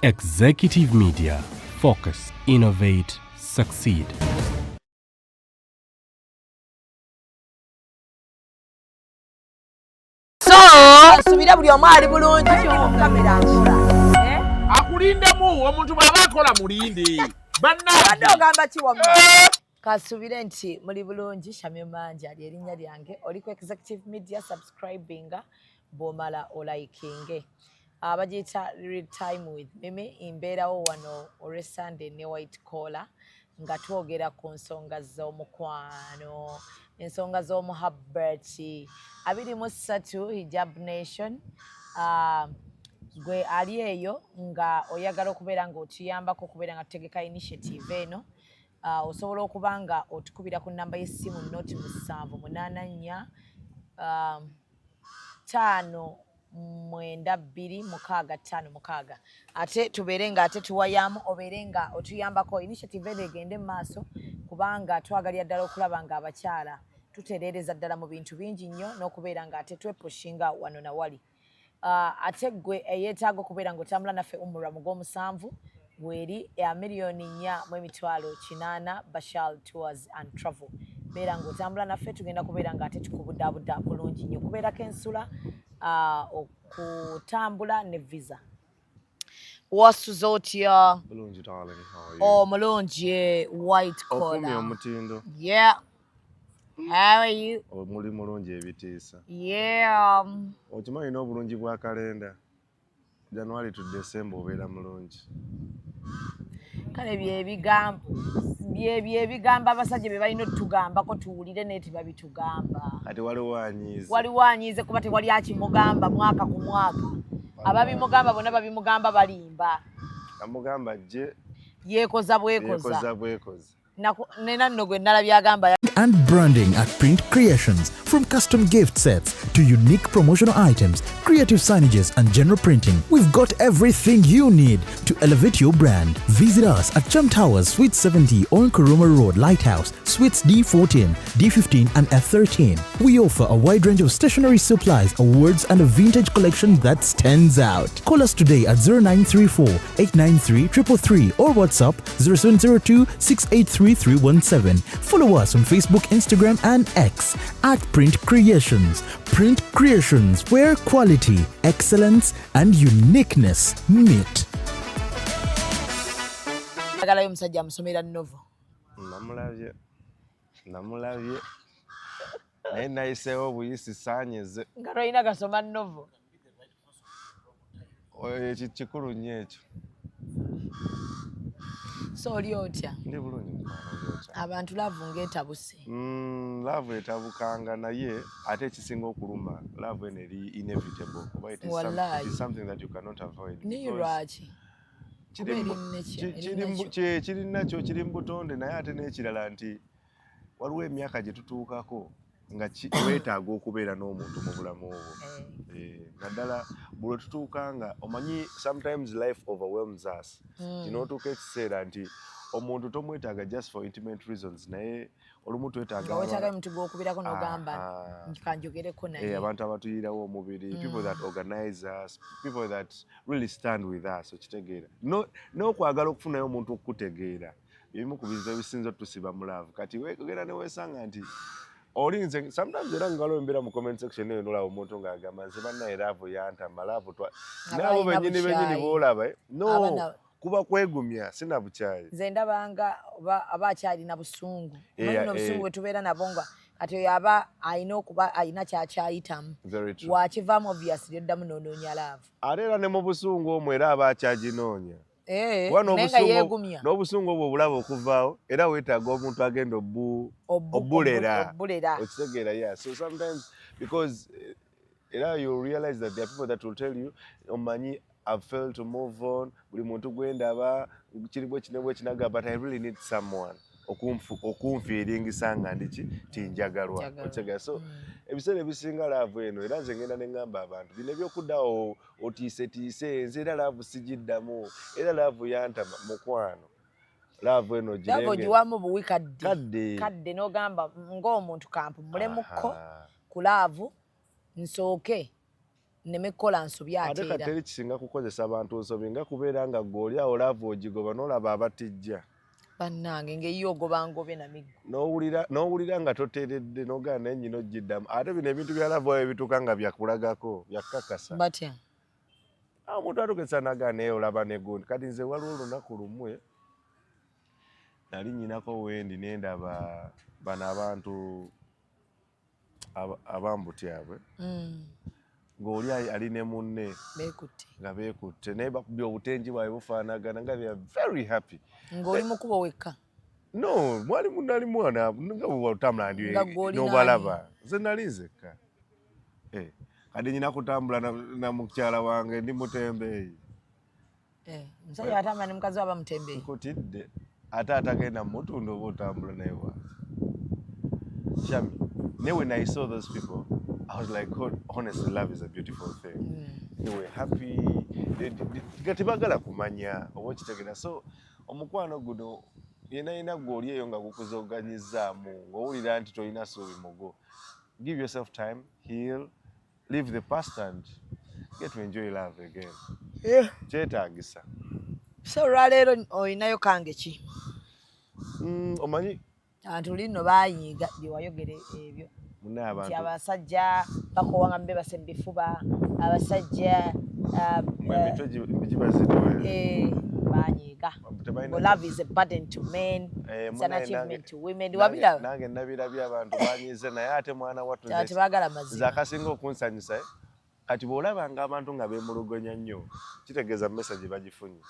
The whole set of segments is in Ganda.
Executive Media. Focus, innovate, succeed. Subira buli omu ali bulungi kamera nkula. Akulindemu omuntu bw'aba akola mulinde. Wadde ogamba ki wamma? Kasubire nti muli bulungi. Shamye Manja ly'erinnya lyange. Oli ku Executive Media subscribinga bw'omala olikinge. Abagiyita Real Time with Mimi mbeerawo wano olw'Sunday ne White Collar nga twogera ku nsonga z'omukwano, ensonga z'omuhabbati. 23 Hijab Nation. Gwe ali eyo nga oyagala okubeera ng'otuyambako okubeera nga tutegeka initiative eno, osobola okuba nga otukubira ku nnamba y'essimu noti 784 592 ate tubeere nga ate tuwayamu obeere nga otuyambako initiative eno egende mu maaso, kubanga twagalira ddala okulaba nga abakyala tutereereza ddala mu bintu bingi nnyo n'okubeera nga ate twepushinga wano na wali. Ate gwe eyeetaaga okubeera ng'otambula naffe Umura mu gw'omusanvu weri ya $1,800,000 Bashal Tours and Travel. Beera ng'otambula naffe tugenda kubeera nga ate tukubudaabuda bulungi nnyo. Kubeerako ensula, okutambula ne visa. Wasuze otya? Bulungi darling, how are you? Oh, mulungi, White Collar. Okumi omutindo. Yeah. How are you? Omuli mulungi ebitiisa. Yeah. Okimanyi n'obulungi bwa kalenda. January to December obeera mulungi. Kale byebigamba abasajja bye balina otugambako tuwulire naye tebabitugamba. Kati waliwo anyiize. Waliwo anyiize kuba tewali akimugamba mwaka ku mwaka. Ababimugamba bonna babimugamba balimba. Namugamba jje. Yeekoza bwekoza. Yeekoza bwekoza. Nena nno gwe nalabye agamba. And branding at Print Creations. From custom gift sets to unique promotional items, creative signages and general printing, we've got everything you need to elevate your brand. Visit us at Chum Towers, Suite 70 on Kuruma Road, Lighthouse, Suites D14, D15 and F13. We offer a wide range of stationery supplies, awards and a vintage collection that stands out. Call us today at 0934 893 333 or WhatsApp 0702 683 317. Follow us on Facebook, Instagram and X at Print Creations. Print Creations, where quality, excellence and uniqueness meet. Agalayo omusajja amusomera novo. Namulabye. Naye nayiseewo obuyisi saanyeze. Nga tolina gasoma novo. Kikulu nnyo ekyo. So oli otya? Ndi bulungi. Abantu laavu ng'etabuse. Laavu etabukanga naye ate ekisinga okuluma laavu eno eri inevitable. It is something that you cannot avoid. Niyo lwaki? Kirinakyo kiri mu butonde naye ate n'ekirala nti waliwo emyaka gye tutuukako nga weetaaga okubeera n'omuntu mu bulamu obwo. Naddala bwe tutuuka nga omanyi sometimes life overwhelms us. Kino otuuka ekiseera nti omuntu tomwetaaga just for intimate reasons naye olumu twetaaga omuntu gw'okubirako n'ogamba kanjogereko naye. Abantu abatuyirawo omubiri, people that organize us, people that really stand with us, okitegeera. N'okwagala okufunayo omuntu okukutegeera ebimu ku bizibu ebisinza otusiba mu laavu. Kati weekogera ne weesanga nti olinze sometimes era ngalo mbera mu comment section eyo nolaba omuntu ng'agamba nze bannaye laavu yantama laavu nabo bennyini boolaba no kuba kwegumya sina bukyayi. Nze ndabanga aba akyalina busungu. Omanyina obusungu bwe tubeera nabo nga kati oyo aba alina okuba alina kyakyayitamu. Wakivaamu obviously oddamu n'onoonya laavu. Ate era ne mu busungu omwo era aba akyaginoonya. N'obusungu obwo obulaba okuvaawo era weetaaga omuntu agenda obbulera. Okitegeera, yeah. So sometimes because you realize that there are people that will tell you omanyi I've failed to move on, buli muntu gwendaba kiri bwe kinaga, but I really need someone okunfiiringisa nga ndiki tinjagalwa. Okitegeera. So ebiseera ebisinga laavu eno era nze ngenda ne ngamba abantu bino ebyokuddawo otiisetiise nze era laavu sigiddamu era laavu yantama mukwano. Laavu eno girenge. Laavu ogiwamu buwi kadde n'ogamba ng'omuntu kampumulemu ku laavu nsooke nemekola nsobi ate ateera kateri kisinga kukozesa abantu nsobi nga kubeera nga goli awo olava ogigoba n'olaba abatijja bannange ngeyo ogobangobe namiggo n'owulira nga toteeredde n'ogana naye nnyina ogiddamu ate bino ebintu bya lava wayo bituuka nga byakulagako byakakasa batya omuntu atokesa nagana naye olaba ne gundi kati nze waliwo olunaku lumwe nali nnyinako wendi nendaba bano abantu abambutyabwe ng'oli ali ne munne nga beekutte naye bakubye obutengi bwabwe bufaanagana nga they are very happy ng'oli mukubo wekka no nali mwana nga bwewatambula n'obalaba nze nali nzekka kati nyina kutambula na mukyala wange ndi mutembeeyi musajja atambula ne mukazi waba mutembeeyi nkutidde ate atagenda mutunda oba otambula naye wa Shami when I saw those people I was like, oh, honestly, love is a beautiful thing. They were happy. Tebagala kumanya oba kitegera. So omukwano guno yena gwoli eyo nga gukuzoganyizaamu ng'owulira nti tolina ssuubi mugo. Give yourself time, heal, leave the past and get to enjoy love again. Kyetaagisa. So olwaleero olinayo kange ki? Omanyi abantu lino bayiga bye wayogera ebyo. Nti abasajja bakowanga mbe basembifuba abasajja banyiga love is a burden to men it's an achievement to women nange nabirabye abantu banyize naye ate mwana wattu zakasinga okunsanyusa kati bw'olabanga abantu nga beemulugonya nnyo kitegeeza message bagifunye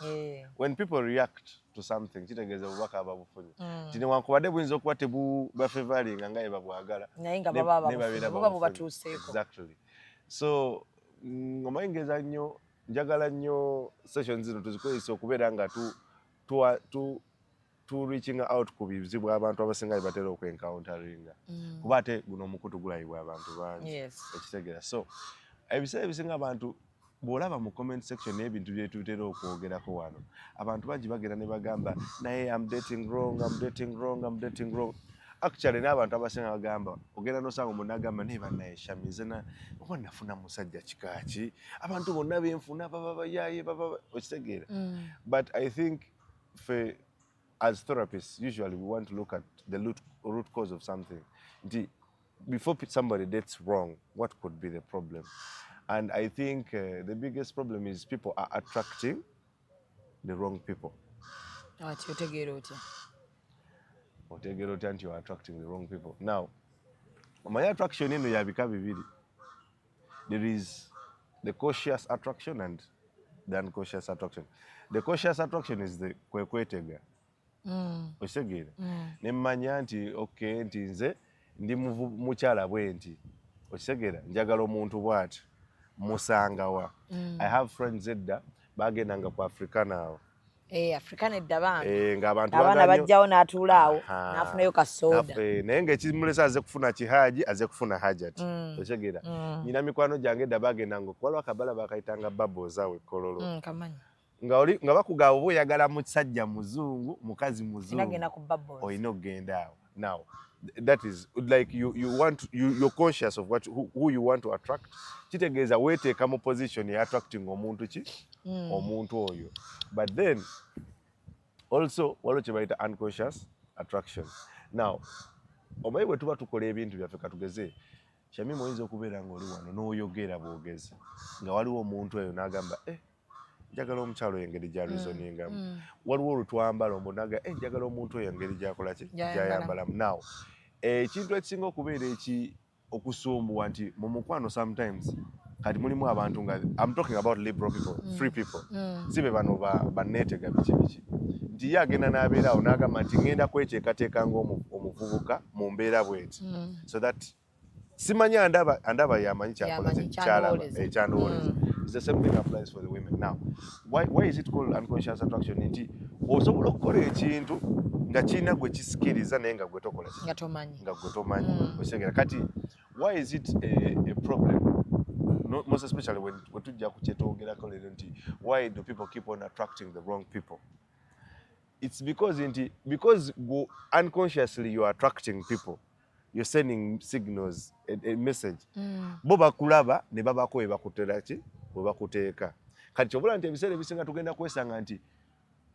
when people react to something kitegeeza obubaka babufunye nti newankubadde buyinza okuba tebubafevalinga nga yebabwagala naye nga baba bubatuuseeko exactly so omayingeeza nnyo njagala nnyo session zino tuzikozesa okubeera nga tu reaching out ku bizibu abantu abasinga bye batera okwencounteringa kuba ate guno omukutu gulayibwa abantu bangi ekitegeera so ebiseera ebisinga abantu bw'olaba mu comment section n'ebintu bye tutera okwogerako wano abantu bangi bagenda ne bagamba naye I'm dating wrong actually n'abantu abasinga bagamba ogenda n'osanga omuntu n'agamba naye bannaye Shamize oba nafuna musajja kikaaki abantu bonna benfuna baba bayaaye baba okitegeera but I think as therapists usually we want to look at the root cause of something before somebody dates wrong, what could be the problem? And I think the biggest problem is people are attracting the wrong people. Otegeera otya nti you are attracting the wrong people. Now, my attraction eno yabika bibiri. There is the cautious attraction and the uncautious attraction. The cautious attraction is the kwekwetega. Okitegeera. Ne mmanya nti okay nti nze ndi mukyala bwenti okitegeera njagala omuntu bwati musangawa I have friends edda bagendanga ku Africana awo Africana edda bange ng'abantu abaana bajjawo n'atuula awo n'afunayo kasoda naye ng'ekimulesa aze kufuna kihaji aze kufuna hajati okitegeera nyina mikwano gyange edda bagendanga waliwo akabala bakayitanga bubbles awo ekkololo nga bakugaba oba oyagala musajja muzungu mukazi muzungu olina okugenda awo now that is like you're conscious of who you want to attract kitegeeza weeteeka mu position ya attracting omuntu omuntu oyo but then also waliwo kye bayita unconscious attraction now omanyi bwe tuba tukola ebintu byaffe katugeze Shamimu oyinza okubeera ng'oli wano n'oyogera bwogezi nga waliwo omuntu eyo n'agamba njagala omukyalo oyo engeri gy'alizoningamu waliwo olutwambala omuntu naga njagala omuntu oyo engeri gy'akola gy'ayambalamu now ekintu ekisinga okubeera okusumbuwa nti mu mukwano sometimes kati mulimu abantu nga I'm talking about liberal people free people si be bano banneetega biki nti ye agenda n'abeera awo n'agamba nti ngenda kweteekateeka ng'omuvubuka mu mbeera bweti so that simanya andaba yamanyi kyakola kyandowoleza. It's the same thing applies for the women. Now, why is it called unconscious attraction? Nti osobola okukola ekintu nga kirina gwe kisikiriza naye nga gwe tokola nga gwe tomanyi osegera kati why is it a problem? Most especially when tujja ku kyetwogerako leero nti why do people keep on attracting the wrong people? It's because unconsciously you are attracting people you're sending signals, a message. Bo bakulaba ne babako we bakutera ki we bakuteeka. Kati kyobula nti ebiseera ebisinga tugenda kwesanga nti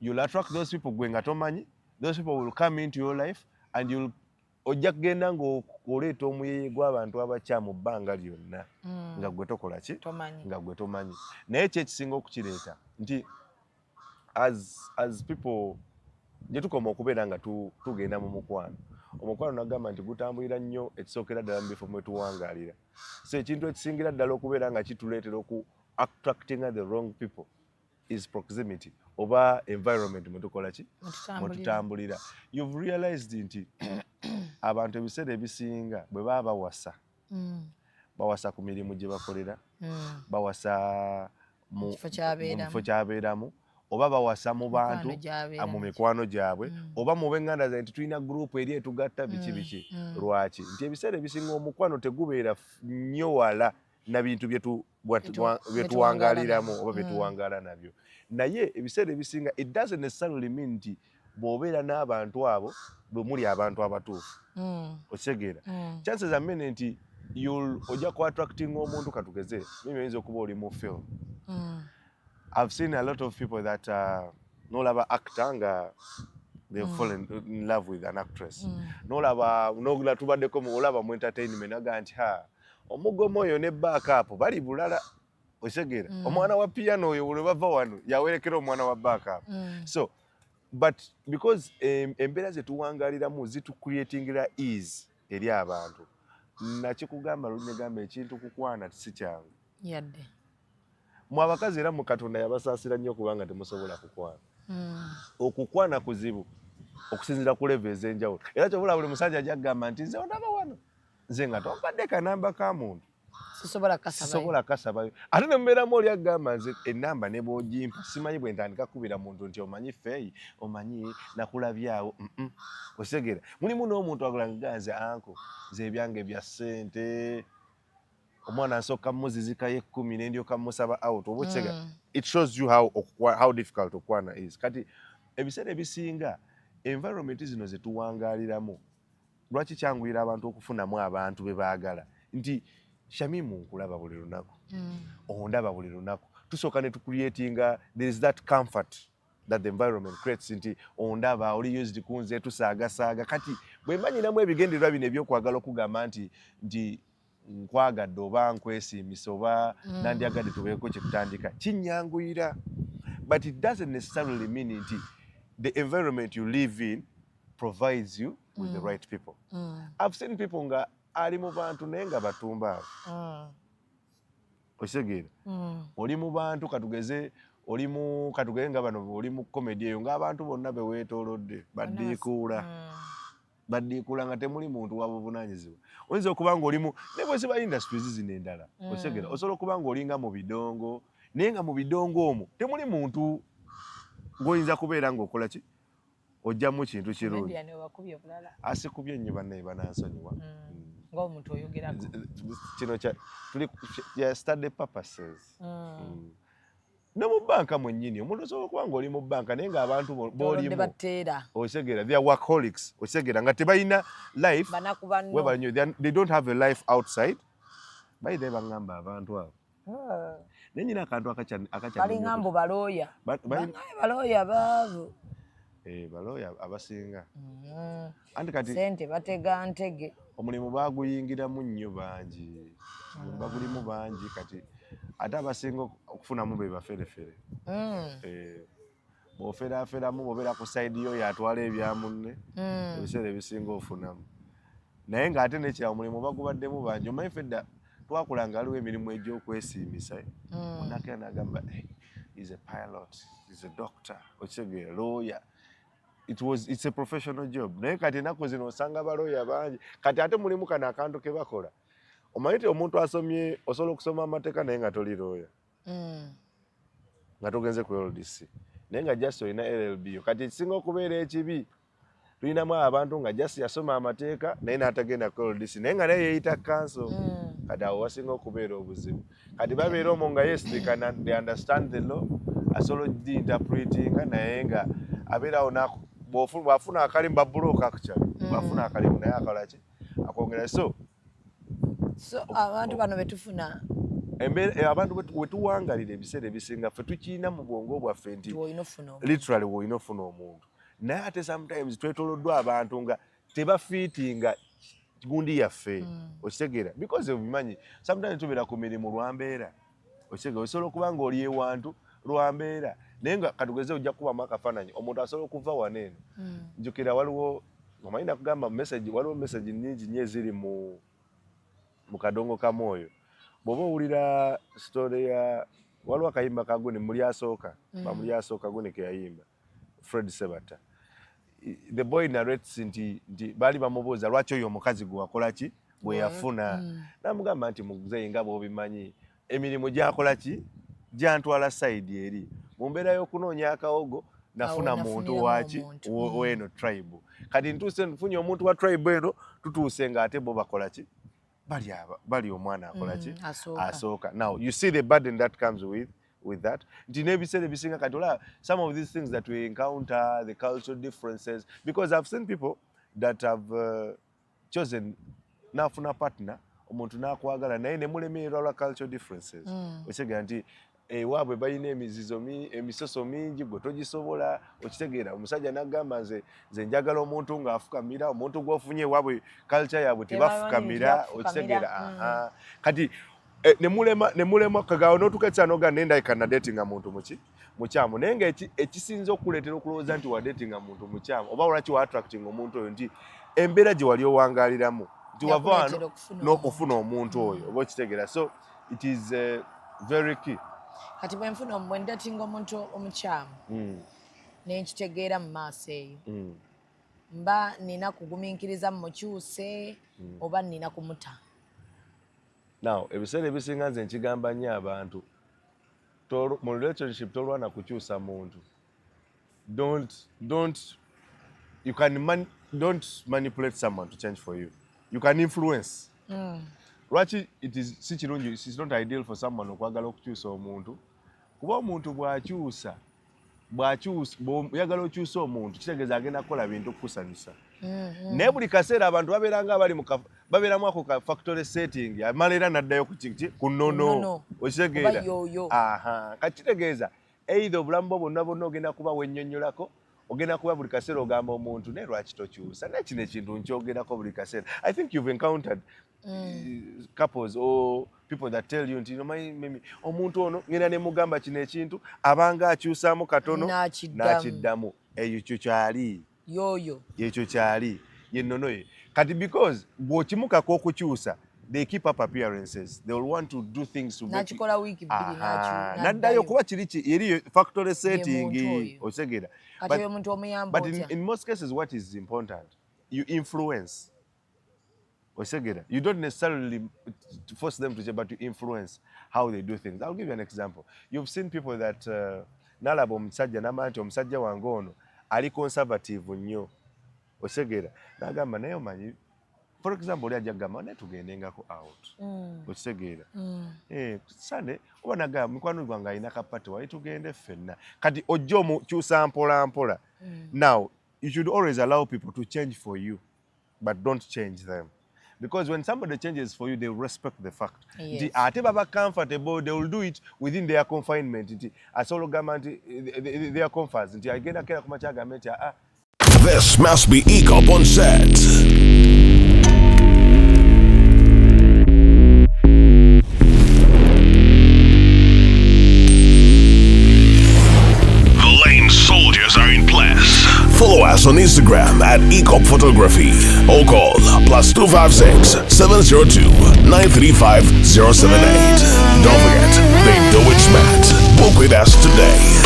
you'll attract those people gwe nga tomanyi. Those people will come into your life and you'll ojja kugenda ng'oleeta omuyeye gw'abantu abakyamu bbanga lyonna nga gwe tokola ki nga gwe tomanyi. Naye kyekisinga okukireeta nti as people gye tukoma okubeera nga tugenda mu mukwano. Omukwano nagamba nti gutambulira nnyo ekisookera ddala mu bifo mwe tuwangaalira. So ekintu ekisingira ddala okubeera nga kituleetera attracting the wrong people is proximity oba environment mwe tukola ki mwe tutambulira. You've realized nti abantu ebiseera ebisinga bwe baba bawasa ku mirimu gye bakolera, bawasa mu kifo kyabeeramu, oba bawasa mu bantu mu mikwano gyabwe, oba mu b'eŋŋanda zaabwe nti tulina gurupu eri etugatta biki. Lwaki? Nti ebiseera ebisinga omukwano tegubeera nnyo wala na bintu bye tuwangaaliramu oba bye tuwangaala nabyo. Naye ebiseera ebisinga it doesn't necessarily mean nti bw'obeera n'abantu abo bwe muli abantu abatuufu. Okitegeera? Chances are many nti ojja ku attracting omuntu katugeze mimi oyinza okuba oli mu film. I've seen a lot of people that nolaba actor nga they fall in love with an actress. Nogula tubaddeko olaba mu entertainment aga nti omugomo oyo ne backup bali bulala. Okitegeera? Omwana wa piano oyo bwe bava wano yawerekera omwana wa backup. So but because embeera ze tuwangaaliramu zitucreatingira ease eri abantu, nakikugamba lunyegamba ekintu kukwana si kyangu yadde. Mu abakazi era mu Katonda yabasaasira nnyo kubanga temusobola kukwana. Okukwana kuzibu okusinzira ku level ez'enjawulo. Era kyobula buli musajja ajja kugamba nti nze ondaba wano nze nga tompadde kanamba ka muntu sisobola kasabayo. Ate ne mubeeramu oli agamba nze ennamba ne bw'ogimpa simanyi bwe ntandika kubira muntu nti omanyi feeyi omanyi nakulabyawo. Otegera mulimu n'omuntu agula nze anko nze ebyange bya ssente omwana nsooka muzizikayo 10 ne ndyoka musaba out. Oba otegera it shows you how difficult okwana is. Kati ebiseera ebisinga environment zino ze tuwangaaliramu lwaki kyanguyira abantu okufunamu abantu be baagala nti Shamimu nkulaba buli lunaku, ondaba buli lunaku. Tusooka ne tucreatinga there is that comfort that the environment creates nti ondaba oli used kunze tusaagasaaga. Kati bwe manyiramu ebigendererwa bino ebyokwagala okugamba nti nkwagadde oba nkwesiimisa oba nandyagadde tubeeko kye tutandika kinnyanguyira. But it doesn't necessarily mean nti the environment you live in provides you with the right people. I've seen people nga ali mu bantu naye nga batumba abo. Okitegeera? Oli mu bantu katugeze nga bano oli mu komedi eyo ng'abantu bonna be weetoolodde baddiikuula nga temuli muntu wa buvunaanyizibwa. Oyinza okuba nga olimu ne bwe ziba industries zino endala. Okitegeera? Osobola okuba nga olinga mu bidongo naye nga mu bidongo omwo temuli muntu gw'oyinza kubeera ng'okola ki ojjamu kintu kirungi. Asikubye nnyo bannaye banansonyiwa. Ng'omuntu oyogerako. Kino tuli study purposes. Ne mu banka mwennyini omuntu osobola okuba nga oli mu banka naye ng'abantu b'olimu okitegeera they are workaholics. Okitegeera nga tebalina life webali nnyo they don't have a life outside. Bayite baŋŋamba abantu abo. Naye nyina akantu balinga mbu balooya balooya baavu. Balooya abasinga. Anti kati sente batega ntege. Omulimu baaguyingiramu nnyo bangi. Bagulimu bangi kati ate abasinga okufunamu be baferefere. Bw'oferaaferamu bw'obeera ku sayidi yo yatwala ebya munne ebiseera ebisinga ofunamu. Naye ng'ate n'ekirala omulimu bagubaddemu bangi. Omanyi fedda twakulanga waliwo emirimu egy'okwesiimisa. Onakera n'agamba is a pilot, is a doctor, okitegeera lawyer. It's a professional job. Naye kati ennaku zino osanga balooya bangi. Kati ate mulimu kano akantu ke bakola. Omanyi nti omuntu asomye osobola okusoma amateeka naye nga toli lawyer. Nga togenze ku LDC. Naye nga just olina LLB. Kati ekisinga okubeera ekibi tulinamu abantu nga just yasoma amateeka naye n'atagenda ku LDC naye nga naye yeeyita council. Kati awo wasinga okubeera obuzibu. Kati babeera omwo nga yes they understand the law asobola interpretinga naye nga abeera awo bw'afuna akalimu babulooka kukyali bw'afuna akalimu naye akola ki akwongera so abantu bano betufuna abantu wetuwangalira ebiseera ebisinga ffe tukiina mu bwongo bwaffe nti literally woyina ofuna omuntu naye ate sometimes twetoloddwa abantu nga tebafiitinga gundi yaffe okitegeera because obimanyi sometimes tubeera ku mirimu lwambeera okitegeera osobola okuba nga oli ewantu lwambeera naye nga katugeze ojja kubamu akafaananyi omuntu asobola okuva waneeno njukira waliwo omanyi nakugamba waliwo message nnyingi nnyo eziri mu kadongo ka Mwoyo bw'oba owulira story ya waliwo akayimba kaguni mulyasooka bamulyasooka guni ke yayimba Fred Sebata the boy narrates nti baali bamubuuza lwaki oyo omukazi gwe wakola ki bwe yafuna namugamba nti muzeeyi nga bw'obimanyi emirimu gyakola ki gyantwala side eri mu mbeera y'okunoonya akawogo nafuna muntu waki weno tribe kati ntuuse nfunye omuntu wa tribe eno tutuuse nga ate bo bakola ki bali omwana akola ki asooka. Now you see the burden that comes with that nti n'ebiseera ebisinga kati olaba some of these things that we encounter, the cultural differences, because I've seen people that have chosen nafuna partner omuntu nakwagala naye nemulemererwa lwa cultural differences okitegeera nti ewaabwe balina emisoso mingi gwe togisobola okitegeera omusajja nagamba nze njagala omuntu ng'afukamira omuntu gw'ofunye ewaabwe culture yaabwe tebafukamira okitegeera kati nemulema kagawo n'otuketsa noga nendayika na datinga muntu mukyamu naye nga ekisinza okuleetera okulowooza nti wa datinga muntu mukyamu oba olwaki wa attracting omuntu oyo nti embeera gye wali owangaaliramu nti wava wano n'okufuna omuntu oyo oba okitegeera so it is very key. Kati bwe ndatinga omuntu omukyamu nenkitegeera mu maaso eyo mba nina kugumiikiriza mukyuse oba nina kumuta. Now ebiseera ebisinga nze nkigamba nnyo abantu mu relationship tolwana kukyusa muntu. Don't manipulate someone to change for you. You can influence. Lwaki si kirungi, it's not ideal for someone okwagala okukyusa omuntu kuba omuntu bw'akyusa bw'oyagala okyusa omuntu kitegeeza agenda kukola bintu kukusanyusa naye buli kaseera abantu babeeramu ako ka factory setting amala era n'addayo ku nnono okitegeera kakitegeeza either obulamu bwo bonna ogenda kuba wennyonnyolako ogenda kuba buli kaseera ogamba omuntu naye lwaki tokyusa naye kino ekintu nkyogerako buli kaseera. I think you've encountered couples or people that tell you nti omuntu ono ngenda ne mugamba kino ekintu abanga akyusaamu katono n'akiddamu eyo kyo kyali ekyo kyali yennono ye kati because bw'okimukako okukyusa they keep up appearances. They will want to do things to make nakikola wiki bbiri naddayo kuba eri factory setting otegeera but in most cases what is important you influence otegeera you don't necessarily force them to change but you influence how they do things. I'll give you an example. You've seen people that nalaba omusajja namanya nti omusajja wange ono ali conservative nnyo otegeera nagamba naye omanyi for example oli ajja kugamba naye tugendengako out okitegeera sane oba nagamba mukwano gwange alina kapati wali tugende ffenna kati ojja omukyusa mpola mpola. Now you should always allow people to change for you but don't change them because when somebody changes for you they will respect the fact nti ate baba comfortable they will do it within their confinement nti asobola okugamba nti their comforts nti agenda kera kumakya agambe nti This must be ECOP on set. The Lane soldiers are in place. Follow us on Instagram at ECOP Photography or call +256 702 935 078. Don't forget, they do it smart. Book with us today.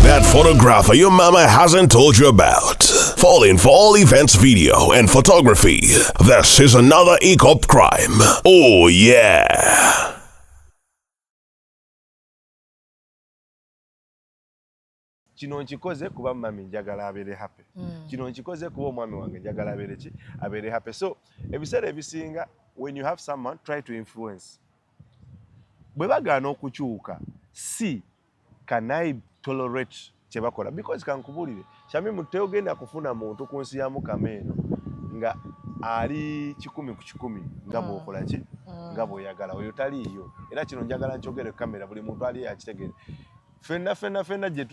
That photographer your mama hasn't told you about. Falling for all events video and photography. This is another ECOP crime. Oh yeah. Kino nkikoze kuba mami njagala abeere happy. Kino nkikoze kuba omwami wange njagala abeere happy. So ebiseera ebisinga when you have someone try to influence. bwe bagaana okukyuka si can I tolerate kye bakola because kankubulire Shamimu teogenda kufuna muntu ku nsi ya Mukama eno nga ali 100 ku 100 nga bw'okola ki nga bw'oyagala oyo taliiyo era kino njagala nkyogere kamera buli muntu ali akitegere fenna gye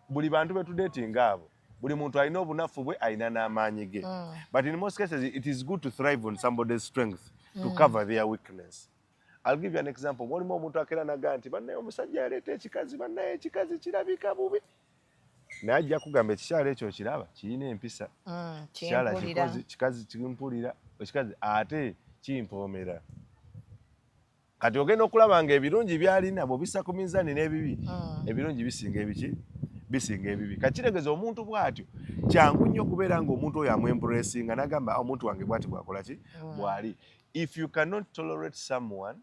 buli bantu betudeetinga abo buli muntu alina obunafu bwe alina n'amaanyi ge but in most cases it is good to thrive on somebody's strength to cover their weakness. I'll give you an example. Mulimu omuntu akera naga nti bannaye omusajja yaleeta ekikazi bannaye ekikazi kirabika bubi najja kugamba ekikyalo ekyo kiraba kirina empisa kikyala kikazi kimpulira ekikazi ate kimpoomera kati ogenda okulaba nga ebirungi byalina bw'obissa ku minzaani n'ebibi ebirungi bisinga ebibi kakitegeeza omuntu bw'atyo kyangu nnyo okubeera ng'omuntu oyo amwempuresinga n'agamba omuntu wange bw'ati bwakola ki bw'ali. If you cannot tolerate someone,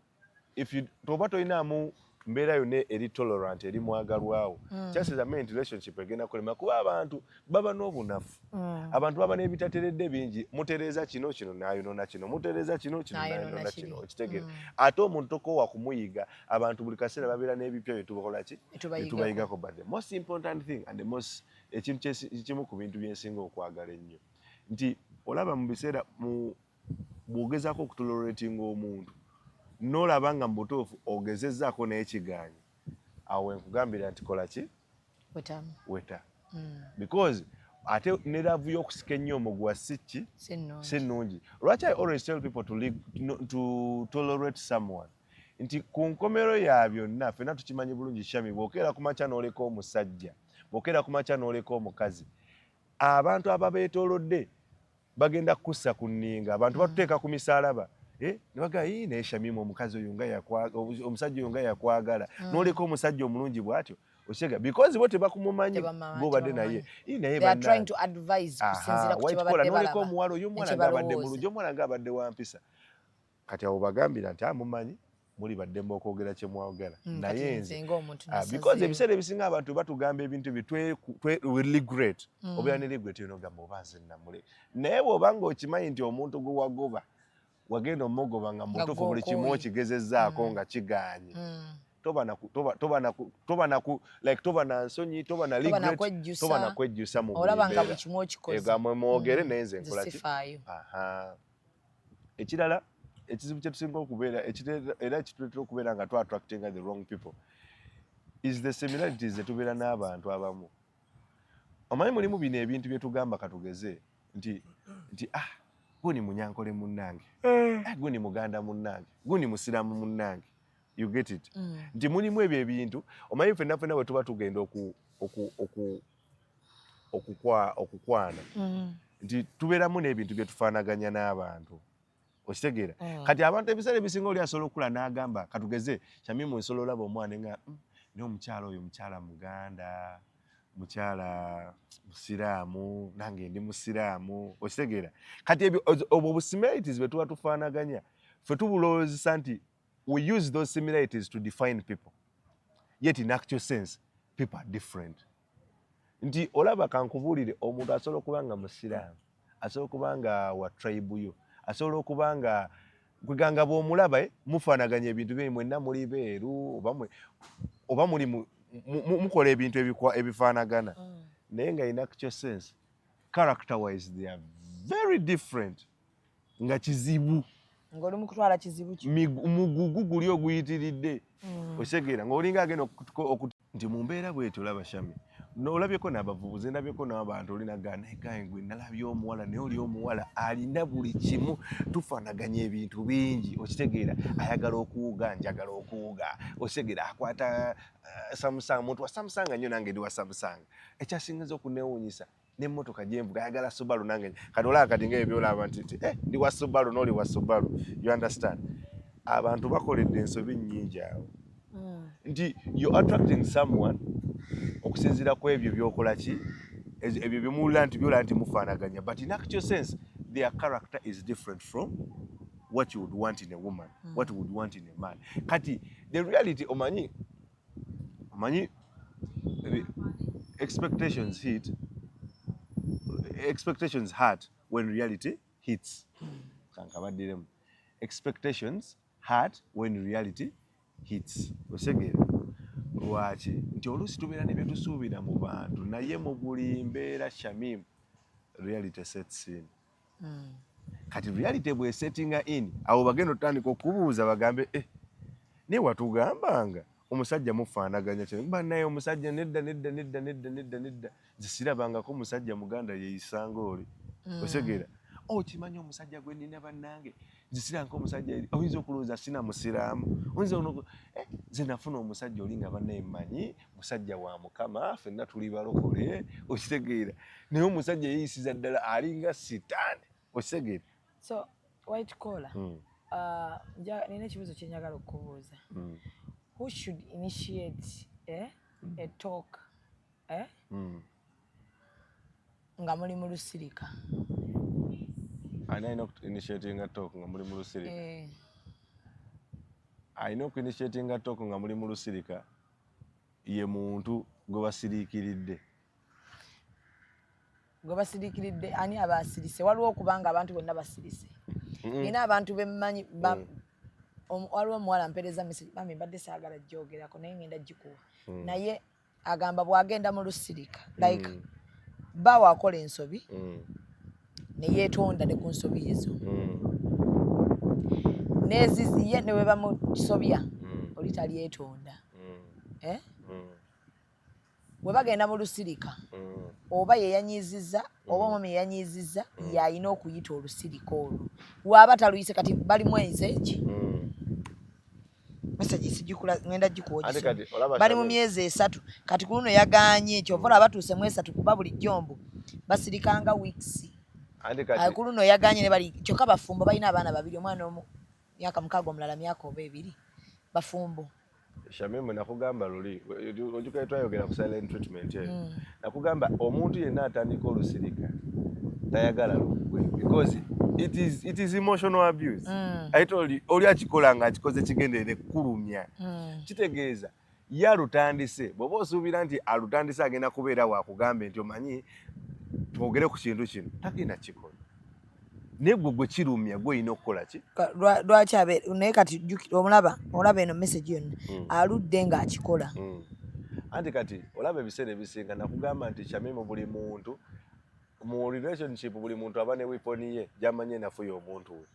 toba tolinaamu mbeera yonna eri tolerant eri mwagalwawo chances are nti relationship egenda kulema kuba abantu baba n'obunafu abantu baba n'ebitateredde bingi mutereeza kino n'ayonona kino mutereeza kino n'ayonona kino okitegeera ate omuntu tokowa kumuyiga abantu buli kaseera babeera n'ebipya bye tubakola ki tubayigako but the most important thing and the most ekintu kimu ku bintu byensinga okwagala ennyo nti olaba mu biseera bw'ogezaako okutoleratinga omuntu n'olaba nga mu butuufu ogezezzaako n'ekigaanyi awo nkugambira nti kola ki weta because ate ne laavu y'okusika ennyo omuguwa si nnungi. Lwaki I always tell people to tolerate someone nti ku nkomero ya byonna ffenna tukimanyi bulungi Shami bw'okeera ku makya n'oleka omusajja bw'okeera ku makya n'oleka omukazi abantu ababeetoolodde bagenda kussa ku nninga abantu batuteeka ku misaalaba nibaga naye Shamimu omukazi oyo nga omusajja oyo nga yakwagala n'oleka omusajja omulungi bw'atyo okyega because bo tebakumumanyi bw'obadde naye n'oleka omuwala oyo omuwala ng'abadde mulungi omuwala ng'abadde wampisa kati awo bagambira nti mumanyi muli baddembe okwogera kye mwogera naye nze because ebiseera ebisinga abantu batugamba ebintu regret obeera ne regret yo n'ogamba oba nze namule naye bw'oba ng'okimanyi nti omuntu gwe wagoba wagenda omugoba nga mutuufu buli kimu okigezezzaako nga kigaanye toba na nsonyi toba na regret toba na kwejjusa mu mbeera mwogere naye nze nkola ki ekirala ekizibu kye tusinga okubeera era ekituleetera okubeera nga attracting the wrong people is the similarities ze tubeera n'abantu abamu. Omanyi mulimu bino ebintu bye tugamba katugeze nti guni munyankole munnange guni muganda munnange guni musiramu munnange you get it nti mulimu ebyo ebintu omanyi ffenna bwe tuba tugenda okukwana nti tubeeramu n'ebintu bye tufaanaganya n'abantu okitegeera kati abantu ebiseera ebisinga oli asobola okula n'agamba katugeze Shamimu nsobola olaba omwana nga naye omukyala oyo mukyala muganda mukyala musiraamu nange ndi musiraamu okitegeera kati obwo busimilarities bwe tuba tufaanaganya ffe tubulowoozesa nti we use those similarities to define people yet in actual sense people are different nti olaba kankubuulire omuntu asobola okuba nga musiraamu asobola okuba nga wa tribe yo asobola okuba nga kweganga bw'omulaba mufaanaganya ebintu bye mwenna muli beeru oba muli mukola ebintu ebifaanagana naye nga in actual sense character wise they are very different nga kizibu ng'oli mu kutwala kizibu mugugu guli oguyitiridde osegeera ng'olinga agenda nti mu mbeera bwetyo olaba Shami n'olabyeko n'abavubuzi ndabyeko n'abantu olinaga naye gwe nalabye omuwala naye oli omuwala alina buli kimu tufaanaganya ebintu bingi okitegeera ayagala okuwuga njagala okuwuga okitegeera akwata Samsung muntu wa Samsung nnyo nange ndi wa Samsung ekyasingiza okuneewuunyisa n'emmotoka gyenvuga ayagala Subaru nange kati olaba kati ng'ebyo olaba nti ndi wa Subaru n'oli wa Subaru you understand abantu bakoledde ensobi nnyingi awo nti you attracting someone okusinziira ku ebyo byokola ki ebyo byemuwulira nti byola nti mufaanaganya but in actual sense their character is different from what you would want in a woman what you would want in a man kati the reality omanyi expectations hurt when reality hits kankabaddiremu expectations hurt when reality hits osegera lwaki nti oluusi tubeera ne bye tusuubira mu bantu naye mu buli mbeera Shamim reality sets in. Kati reality bwe settinga in awo bagenda otandika okubuuza bagambe ne watugambanga omusajja mufaanaganya kye mba naye omusajja nedda zisirabangako omusajja muganda yeeyisanga oli osegera kimanyi omusajja gwe nina bannange zisiranga omusajja oyinza okulowooza sina musiraamu oyinza nze nafuna omusajja oli nga bannaye mmanyi musajja wa Mukama ffenna tuli balokole okitegeera naye omusajja yeeyisiza ddala alinga sitaani okitegeera. So White Collar nina ekibuuzo kye njagala okubuuza. Who should initiate a talk nga muli mu lusirika? Ani alina initiating talk nga muli mu lusirika? Alina oku-initiating talk nga muli mu lusirika ye muntu gwe basiriikiridde. Gwe basiriikiridde ani aba asirise? Waliwo okubanga abantu bonna basirise. Nina abantu bemmanyi waliwo omuwala mpeereza message mami mbadde saagala gyogerako naye ngenda gikuwa. Naye agamba bw'agenda mu lusirika like bawa akola ensobi ne yeetonda ne ku nsobi ezo neziziye ne bwe bamusobya oli talyetonda bwe bagenda mu lusirika oba yeyanyiizizza oba omwami yeyanyiizizza y'alina okuyita olusirika olwo waaba taluyise kati bali mwezi eki message ngenda gikuwoza bali mu myezi 3 kati ku luno yagaanye kyova olaba batuuse mu 3 kuba bulijjo mbu basirikanga weeks ku luno yagaanye ne bali kyokka bafumbo balina abaana 2 omwana omu myaka 6 omulala myaka 2 bafumbo. Shamim nakugamba luli ojuka twayogera ku silent treatment nakugamba omuntu yenna atandika olusirika tayagala lukwe because it is emotional abuse. I told you oli akikola nga akikoze kigendere kulumya kitegeeza yalutandise bw'oba osuubira nti alutandise agenda kubeera wakugambe nti omanyi twogere ku kintu kino tagenda kikola naye gwe kirumya gwe olina okukola ki lwaki naye kati olaba eno message yonna aludde ng'akikola anti kati olaba ebiseera ebisinga nakugamba nti Shamim buli muntu mu relationship buli muntu aba ne weaponi ye gy'amanyi enafuya omuntu we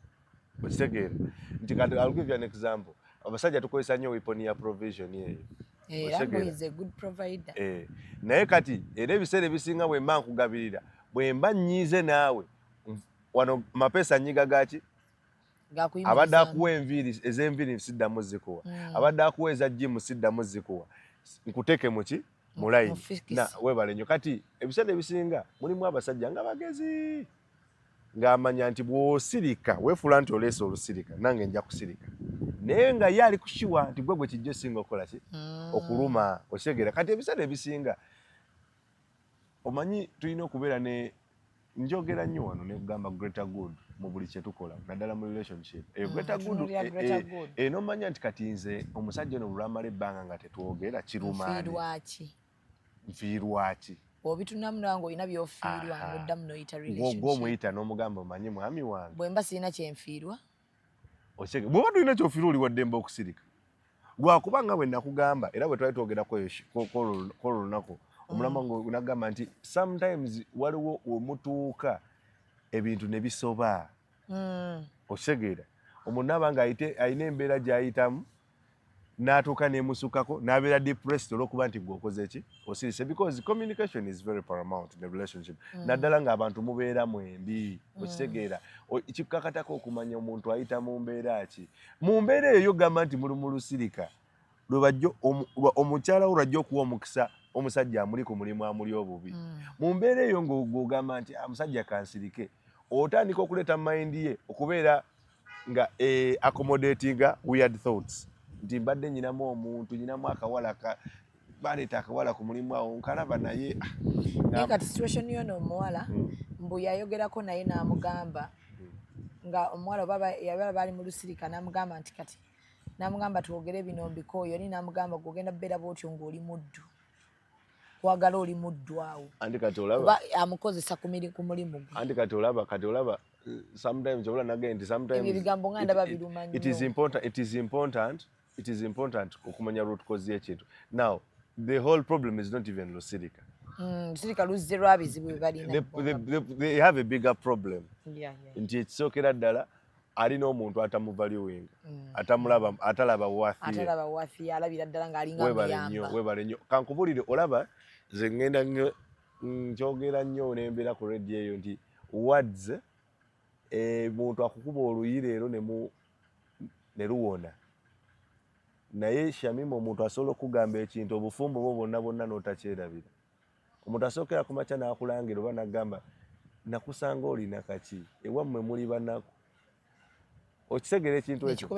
okitegeera nti kati I'll give you an example abasajja tukozesa nnyo weaponi ya provision yeeyo naye kati era ebiseera ebisinga bwe mba nkugabirira bwe mba nnyiize naawe wano mapesa nyiga gaki abadde akuwa enviiri ez'enviiri siddamu zikuwa abadde akuwa eza jimu siddamu zikuwa nkuteeke muki mu line na webale nnyo kati ebiseera ebisinga mulimu abasajja nga bagezi ng'amanya nti bw'osirika weefuula nti oleese olusirika nange nja kusirika naye nga ye ali kushiwa nti gwe kijjo singa okola ki okuluma okitegeera kati ebiseera ebisinga omanyi tulina okubeera ne njogera nnyo wano ne kugamba greater good mu buli kye tukola naddala mu relationship greater good n'omanya nti kati nze omusajja ono olwamala ebbanga nga tetwogera kirumaani nfiirwaki obitunamu nange olina by'ofiirwa ng'oddamu n'oyita relationship gw'omuyita n'omugamba omanyi mwami wange bwe mba sirina kyenfiirwa bw'oba tulina kyofiirwa oli waddemba okusirika lwakubanga bwe nakugamba era bwe twali twogerako olunaku omulama nagamba nti sometimes waliwo omutuuka ebintu ne bisoba okitegeera omuntu naaba nga alina embeera gy'ayitamu n'atuuka n'emusukako n'abeera depressed olw'okuba nti gweokoze ki osirise because communication is very paramount in the relationship naddala ng'abantu mubeera mwembi okitegeera kikukakatako okumanya omuntu ayita mu mbeera ki mu mbeera eyo yogamba nti muli mu lusirika lwebajjo omukyala we lwajja okuwa omukisa omusajja amuli ku mulimu amuli obubi mu mbeera eyo ng'ogamba nti omusajja kansirike otandika okuleeta mind ye okubeera nga accommodatinga weird thoughts nti mbadde nyinamu omuntu nyinamu akawala baleeta akawala ku mulimu awo nkalaba naye kati situation yono omuwala mbu yayogerako naye n'amugamba nga omuwala oba yabala bali mu lusirika n'amugamba nti kati n'amugamba twogere bino mbikooyo ni n'amugamba gwogenda beera bwotyo ng'oli muddu wagala oli muddu awo anti kati olaba amukozesa ku mulimu gwe anti kati olaba sometimes obula nage nti sometimes ebigambo nga ndaba biruma nnyo it is important it is important okumanya root cause y'ekintu. Now the whole problem is not even Lusirika. They have a bigger problem. Nti ekisookera ddala alina omuntu atamuvaluing, atalaba wafi alabira ddala ng'alinga muyamba. Webale nnyo kankubulire olaba nze ngenda nnyo nkyogera nnyo nembeera ku radio eyo nti words muntu akukuba oluyi leero ne luwona, naye Shamima omuntu asobola okugamba ekintu obufumbo bwo bonna n'otakyerabira. Omuntu asookera ku makya n'akulangira oba n'agamba nakusanga olina kaki ewammwe muli banaku. Okisegera ekintu ekyo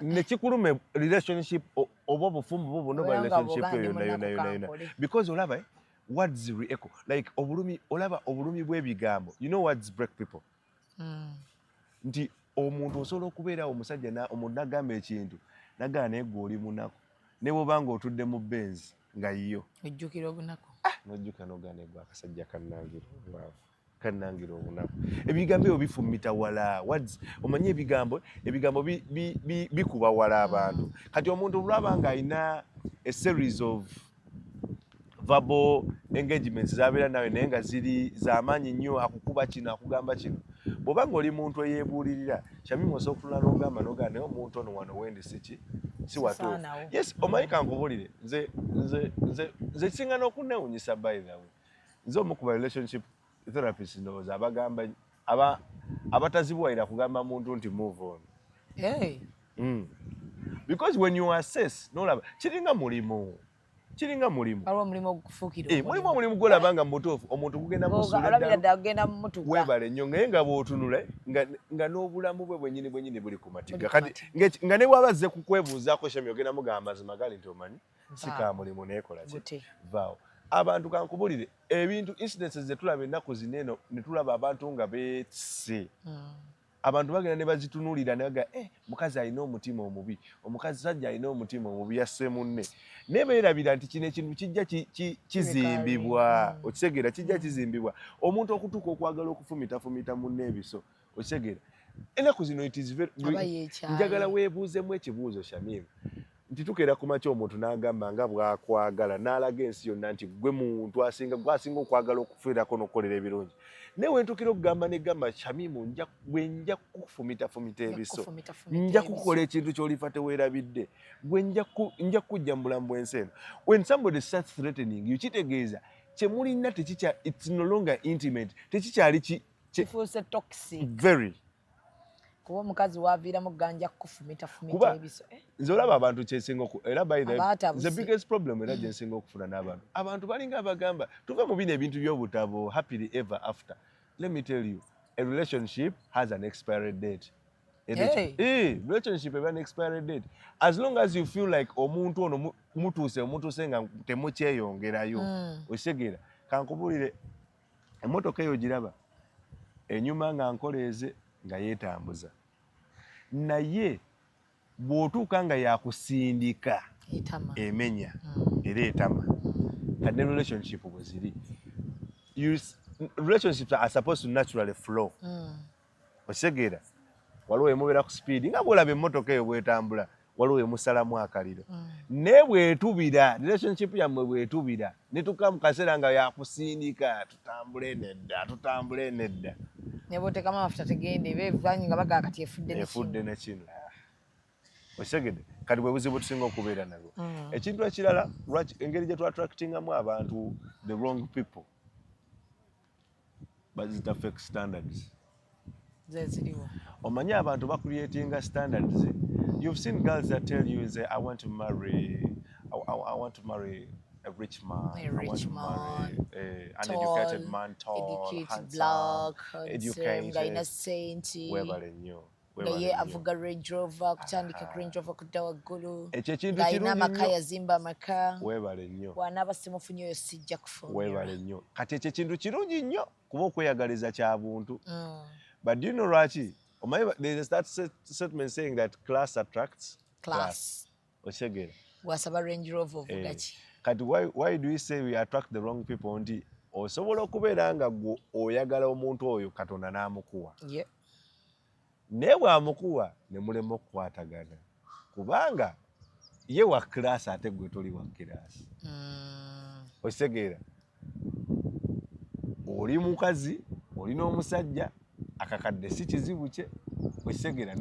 ne kikulume relationship oba obufumbo bwo bonna ba relationship eyo yonna because olaba words re-echo like obulumi, olaba obulumi bw'ebigambo. You know words break people. Nti omuntu osobola okubeera omusajja omuntu n'agamba ekintu n'agamba naye gwe oli munaku ne bw'obanga otudde mu benzi nga yiyo ojjukira obunaku n'ojjuka n'ogamba gwe akasajja kannangira obunaku. Ebigambo ebyo bifumita wala words. Omanyi ebigambo bikuba wala abantu. Kati omuntu olaba nga alina a series of verbal engagements zabeera nawe naye nga ziri z'amaanyi nnyo, akukuba kino akugamba kino, bw'oba ng'oli muntu eyeebuulirira Shamima osobola n'ogamba naye omuntu ono wano wendi si watuufu. Yes, omanyi kankubulire nze kisinga n'okunnewunyisa by the way. Nze omu ku ba relationship therapist ndowooza abagamba abatazibuwalira kugamba muntu nti move on. Because when you assess n'olaba kiringa mulimu omulimu ogufuukira omulimu gw'olaba mutuufu omuntu gugenda musuula weebale nnyo naye nga bw'otunula nga n'obulamu bwe bwennyini buli ku matiga. Kati nga ne bw'aba azze kukwebuuzaako Shamima ogenda mugamba mazima gali nti omanyi si ka mulimu neekola ki vaawo. Abantu kankubulire ebintu incidences ze tulaba ennaku zino eno ne tulaba abantu nga beetise. Abantu bagenda ne bazitunuulira ne baga mukazi alina omutima omubi, omusajja alina omutima omubi yasse munne. Naye beerabira nti kino ekintu kijja kizimbibwa. Okisegera kijja kizimbibwa. Omuntu okutuuka okwagala okufumitafumita munne ebiso. Okisegera ennaku zino njagala weebuuzemu ekibuuzo Shamima. Nti tukeera ku makya omuntu n'agamba nga bw'akwagala n'alaga ensi yonna nti gwe muntu asinga okwagala okufiirako n'okukolera ebirungi. Naye wentukira okugamba negamba Shamima nja kufumitafumita ebiso, nja kukola ekintu ky'olifa teweerabidde, gwe nja kujja mu bulamu bw'ensi eno. When somebody starts threatening you kitegeeza kyemulina it's no longer intimate, tekikyali kifuuse toxic. Very. Kuba omukazi waaviiramu ganja kufumita ebiso. Nze olaba abantu kyesinga era by the biggest problem era gye nsinga okufuna n'abantu. Abantu balinga abagamba tuve mu bino ebintu by'obutabo happily ever after. Let me tell you, a relationship has an expiry date. Relationship have an expiry date. As long as you feel like omuntu ono mutuuse nga temukyeyongerayo osegera kankubulire emmotoka eyo giraba enyuma nga nkoleeze nga yeetambuza, naye bw'otuuka nga yakusindika emenya era etama. Kati ne relationship bwe ziri, relationships are supposed to naturally flow. Osegera waliwo emubeera ku speed nga bw'olaba emmotoka eyo bw'etambula waliwo emusalamu akaliro. Naye bw'etubira relationship yammwe bw'etubira ne tuka mu kaseera nga yakusindika tutambule nedda. Nebo tekama mafuta tegende bevanyi nga baga kati efudde ne kino. Osegede kati bwe buzibu tusinga okubeera nabwo. Ekintu ekirala engeri gye attractingamu abantu the wrong people bazita fake standards. Omanyi abantu creating standards. You've seen girls that tell you I want to marry a rich man, I want to marry an educated man, tall, handsome, black, educated, innocent, naye avuga Range Rover, kutandika Range Rover kudda waggulu, ng'alina amaka yazimba amaka, weebale nnyo, bw'anaaba simufunye oyo sijja kufunira. Weebale nnyo. Kati ekyo kintu kirungi nnyo kuba okweyagaliza kya buntu. But do you know Rachi? There's that statement saying that class attracts class. Oshegera. Wasaba Range Rover ovuga ki? Kati why do we say we attract the wrong people? Nti osobola okubeera nga oyagala omuntu oyo Katonda n'amukuwa. Naye bw'amukuwa ne mulema okukwatagana. kubanga ye wa class ate gwe toli wa class. Okitegeera oli mukazi olina omusajja akakadde si kizibu kye. Okitegeera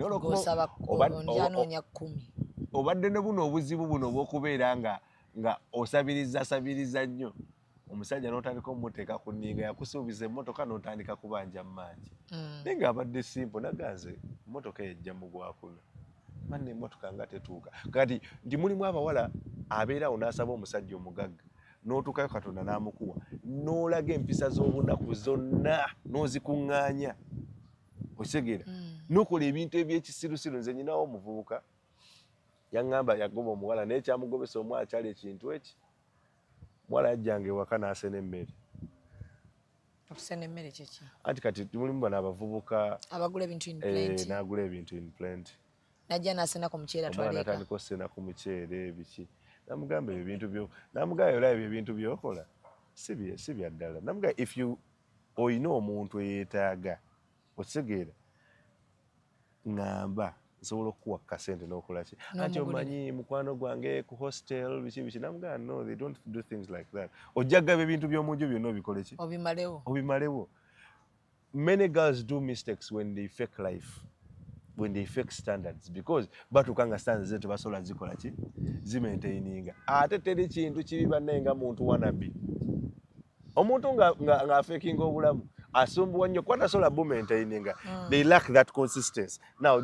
obadde ne buno obuzibu buno obw'okubeera nga osabiriza nnyo omusajja n'otandika omuteeka ku nninga yakusuubiza emmotoka n'otandika kubanja mu mangi naye ng'abadde simple naganze emmotoka ejja mugwakuna manne emmotoka nga tetuuka kati nti mulimu abawala abeerawo n'asaba omusajja omugagga n'otuukayo Katonda n'amukuwa n'olaga empisa z'obunaku zonna n'ozikuŋŋaanya. Okitegeera n'okola ebintu eby'ekisirusiru. Nze nyinawo omuvubuka yaŋŋamba yagoba omuwala naye kyamugobesa omwala kyali ekintu eki muwala yajjanga ewaka n'asena emmere. Okusena emmere kyeki anti kati mulimu bano abavubuka abagula ebintu in plenty n'agula ebintu in plenty najja n'asena ku muceere atwaleka natandika osena ku muceere biki namugamba ebyo ebintu byo namugamba olaba ebyo ebintu byokola si bya ddala namugamba if you oyina omuntu eyeetaaga okitegeera ŋŋamba nsobola okukuwa kasente n'okola ki anti omanyi mukwano gwange ku hostel biki namugamba no they don't do things like that. Ojja gaba ebintu by'omunju byonna obikole ki obimalewo. Many girls do mistakes when they fake life, when they fake standards because batuuka nga standards zetu basobola zikola ki zimaintaininga ate teri kintu kibi bannaye nga muntu wanabi omuntu nga fakinga obulamu asumbuwa nnyo kuba tasobola bumaintaininga. They lack that consistency. Now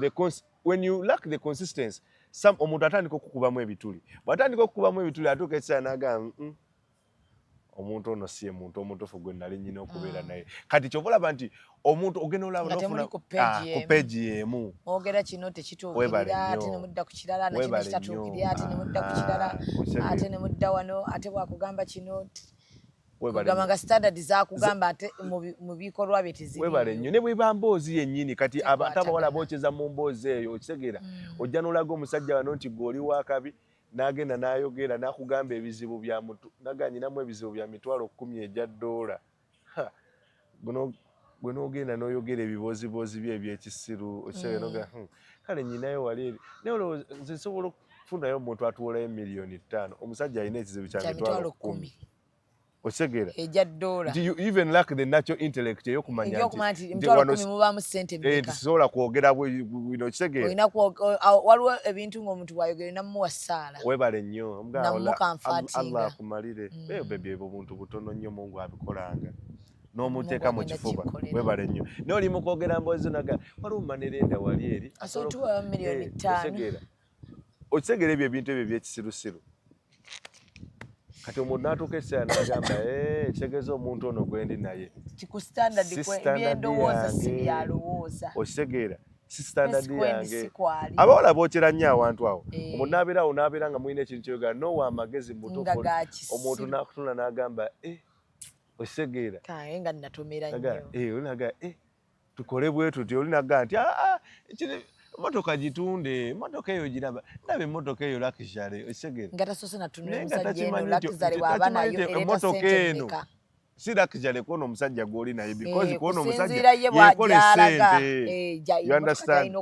when you lack the consistency omuntu atandika okukubamu ebituli bw'atandika okukubamu ebituli atuuka ekiseera n'agamba omuntu ono si ye muntu omutuufu gwe nali nnyina okubeera naye. Kati kyova olaba nti omuntu ogenda olaba n'ofuna ku peegi y'emu ogera kino tekituukirira ate ne mudda ku kirala nakino kitatuukirira ate ne mudda ku kirala ate ne mudda wano ate bwakugamba kino kugamba nga standard zakugamba ate mu bikolwa bye tiziri. Webale nnyo ne bweba mboozi yennyini kati abantu abawala bookeza mu mboozi eyo okitegeera ojja n'olaga omusajja wano nti gwe oli wakabi n'agenda n'ayogera n'akugamba ebizibu bya naganyinamu ebizibu bya $10,000 ejja $. Gwe n'ogenda n'oyogera ebiboozibozi bye ebyekisiru okitegeera noga kale nnyinayo wali eri naye olowooza nze nsobola okufunayo omuntu atuwolayo $5,000,000 omusajja alina ekizibu kya $10,000. Okitegeera ejja $. You even lack the natural intellect eyokumanya nti $10,000 mubaamu ssente mmeka tisobola kwogera bwino okitegeera olina waliwo ebintu ng'omuntu bw'ayogera namuwa ssaala webale nnyo namukanfaatinga Allah akumalire eyo bebi ebyo omuntu butono nnyo Mungu abikolanga n'omuteeka mu kifuba webale nnyo naye oli mu kwogera mboozi naga waliwo manerenda wali eri asotuwa $5,000,000 okitegeera ebyo ebintu ebyo ebyekisirusiru kati omuntu n'atuuka ekiseera n'agamba kitegeeza omuntu ono gwe ndi naye kiku standard byendowooza si byalowooza okitegeera si standard yange abawala bookera nnyo awantu awo omuntu n'abeerawo n'abeera nga mulina ekintu kyeyogera nowa amagezi mutuufu omuntu n'akutula n'agamba okitegeera nga natomera nnyo olinaga tukole bwe tuti olinaga nti emotoka gitunde emotoka eyo giraba ndaba emotoka eyo lakishale okitegeera nga tasoose natunula omusajja eno lakizale bw'aba nayo ereeta sente mmeka si lakishale kuona omusajja gw'oli naye because kuona omusajja yekola sente you understand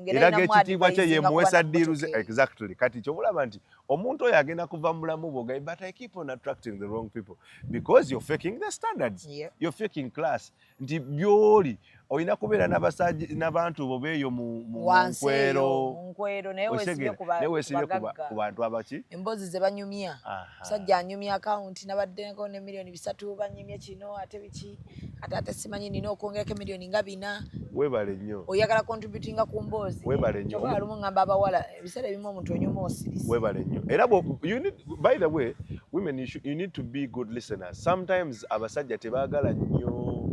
era ekitiibwa kye yemuwesa ddiiruze exactly kati kyobulaba nti omuntu oyo agenda kuva mu bulamu bwogaye but I keep on attracting the wrong people because you're faking the standards you're faking class nti byoli olina kubeera n'abantu bo beeyo mu nkwero naye weesibye ku bantu abaki emboozi ze banyumya musajja anyumya akawunti nabaddeko ne $3,000,000 banyumye kino ate biki ate simanyi nina okwongerako $4,000,000 nga 4 webale nnyo oyagala contributinga ku mboozi webale nnyo lumu ngamba abawala ebiseera ebimu omuntu onyuma osirisa webale nnyo era by the way women you need to be good listeners sometimes abasajja tebaagala nnyo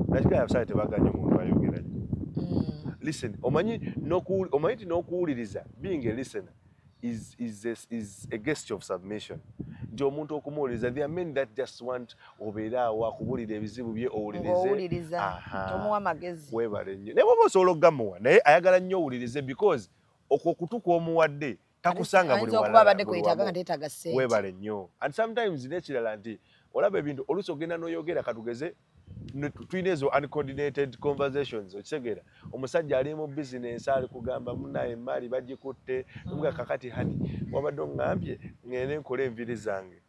nakigaya abasajja tebaagala nnyo omuntu ayogera nnyo listen omanyi nti n'okuwuliriza being a listener is a gesture of submission nti omuntu okumuwuliriza there are men that just want obeera awo akubuulira ebizibu bye owulirize tomuwa magezi webale nnyo naye bwoba osobola okugamuwa naye ayagala nnyo owulirize because okwo okutuka omuwadde takusanga buli webale nnyo and sometimes n'ekirala nti olaba ebintu oluusi ogenda n'oyogera katugeze tulina ezo uncoordinated conversations okitegeera omusajja ali mu business ali kugamba munaye emali bagikutte nga kakati hani wabadde ngambye ngene nkole enviri zange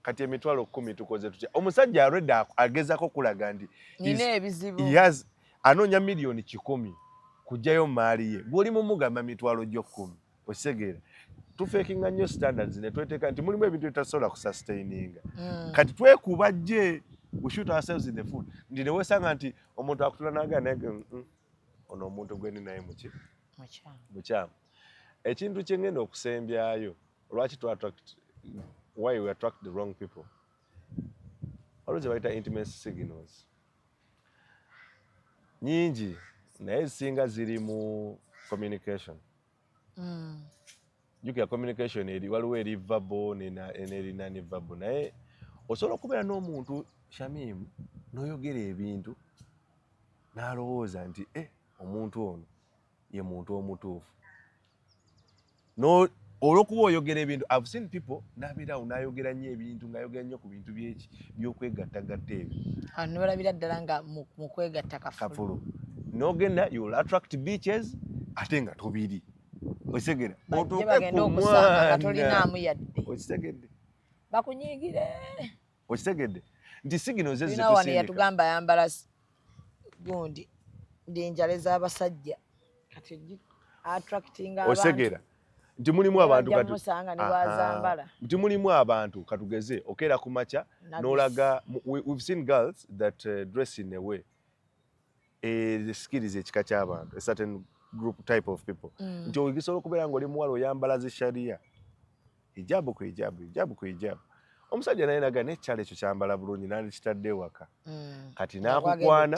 kati emitwalo 10 tukoze tutya omusajja already agezako kulaga ndi nina ebizibu anoonya milioni 10 kujjayo maali ye bw'oli mumugamba mitwalo gyo 10 okitegeera tufekinga nnyo standards ne tweteeka nti mulimu ebintu bitasobola kusustaininga kati twekuba gye we shoot ourselves in the foot ndine wesanga nti omuntu akutula naga naye ono omuntu gweni naye mukyamu ekintu kyengenda okusembyayo lwaki why we attract the wrong people always baita intimacy signals nyingi naye zisinga ziri mu communication jukira communication eri waliwo eri verbal n'eri non-verbal naye osobola okubeera n'omuntu Shamim noyogera ebintu n'alowooza nti omuntu ono ye muntu omutuufu olw'okuba oyogera ebintu I've seen people n'abeerawo n'ayogera nnyo ebintu ng'ayogera nnyo ku bintu by'okwegattagatta ebyo nebalabira ddala nga mu kwegatta kafulu n'ogenda you'll attract beaches ate nga tobiri okitegedde bagenda okusanga nga tolinaamu yadde okitegedde bakunyiigire okitegedde nti signals ezitusinga yatugamba ayambala gundi ndinjale z'abasajja kati attracting abantu osegera nti mulimu abantu nti mulimu abantu katugeze okera ku macha n'olaga we've seen girls that dress in a way the skills ekika ky'abantu a certain group type of people nti ogisobola okubeera ng'oli muwala oyambala zisharia hijabu ku hijabu omusajja naye naga n'ekyalo ekyo kyambala bulungi n'akitadde ewaka kati n'akukwana